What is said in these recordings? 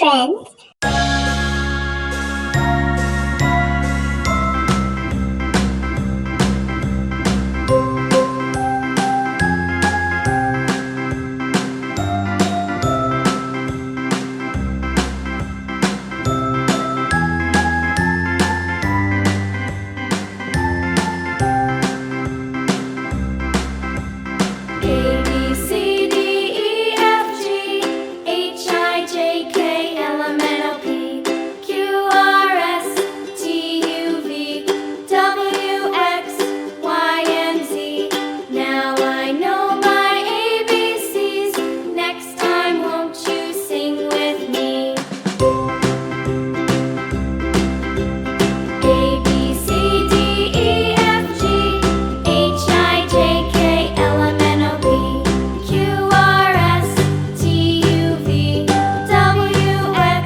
friends. A B C D E F G H I J K L M N O P Q R S T U V W X Y and Z. Now I know my ABCs. Next time, won't you sing with me? A B C D E F G H I J K L M N O P Q R S T U V W X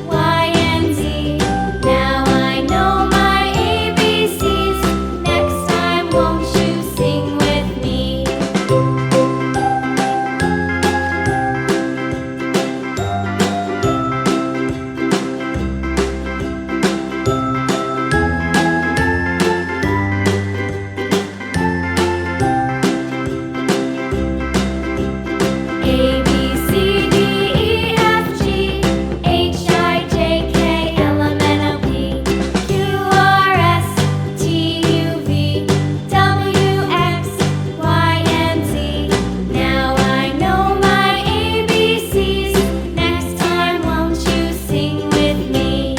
Y and Z. Now I know my ABCs. Next time, won't you sing with me? A B C D E F G H I J K L M N O P Q R S T U V W X Y and Z. Now I know my ABCs. Next time, won't you sing with me?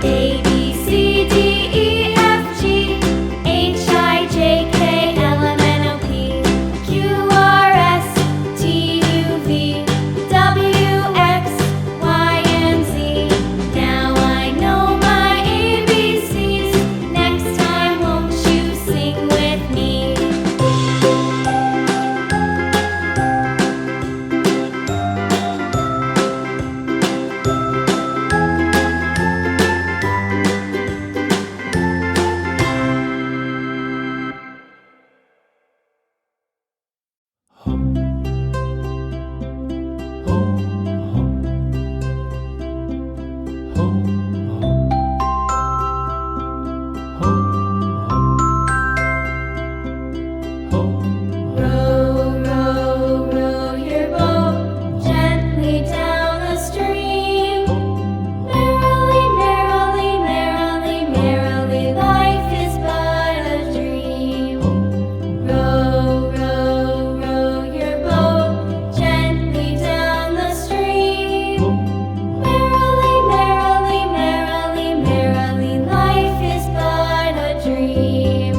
A B C D E F G H I J K L M N O P Q R S T U V W X Y and Z. Now I know my ABCs. Next time, won't you sing with me? Row, row, row your boat gently down the stream. Merrily, merrily, merrily, merrily, life is but a dream. Row, row, row your boat gently down the stream. Merrily, merrily, merrily, merrily, life is but a dream.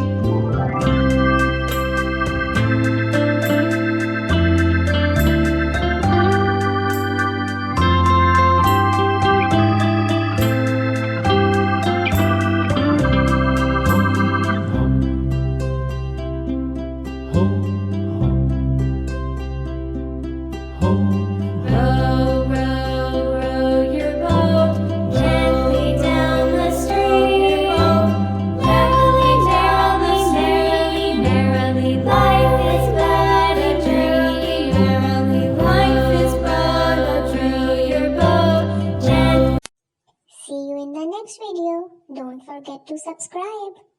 Row, row, row your boat gently down the stream. Merrily, merrily, merrily, merrily, life is but a dream. Merrily, life is but a dream. Your boat gently. See you in the next video. Don't forget to subscribe.